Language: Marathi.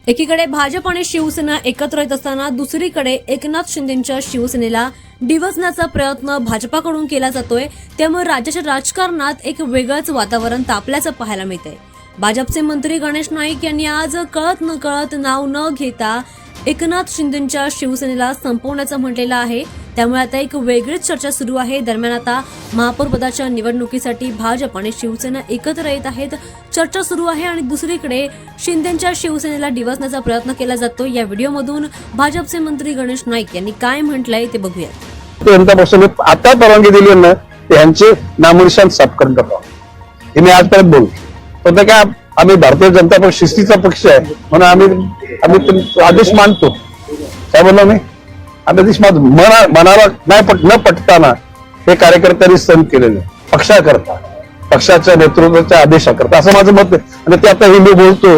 एकीकडे भाजप आणि शिवसेना एकत्र येत असताना दुसरीकडे एकनाथ शिंदेंच्या शिवसेनेला डिवचण्याचा प्रयत्न भाजपाकडून केला जातोय। त्यामुळे राज्याच्या राजकारणात एक वेगळंच वातावरण तापल्याचं पाहायला मिळतंय। भाजपचे मंत्री गणेश नाईक यांनी आज कळत नकळत नाव न घेता एकनाथ शिंदेंच्या शिवसेनेला संपवण्याचं म्हटलेलं आहे। त्यामुळे आता एक वेगळीच चर्चा सुरू आहे। दरम्यान आता महापौर पदाच्या निवडणुकीसाठी भाजप आणि शिवसेना एकत्र येत आहेत, चर्चा सुरू आहे आणि दुसरीकडे शिंदेंच्या शिवसेनेला डिवचण्याचा प्रयत्न केला जातो। या व्हिडिओमधून भाजपचे मंत्री गणेश नाईक यांनी काय म्हटलंय ते बघूया। जनता पक्षाने आता परवानगी दिली ना, त्यांचे नामनिशाण साफ करून टाकावं हे मी आजपर्यंत बोलतो। पण काय आम्ही भारतीय जनता पक्ष शिस्तीचा पक्ष आहे म्हणून आम्ही आदेश मानतो। काय बोललो मी आदेश मनाला न पटताना हे कार्यकर्त्यांनी सण केलेले पक्षाकरता, पक्षाच्या नेतृत्वाच्या आदेशाकरता असं माझं मत आहे। आणि ते आता हे मी बोलतो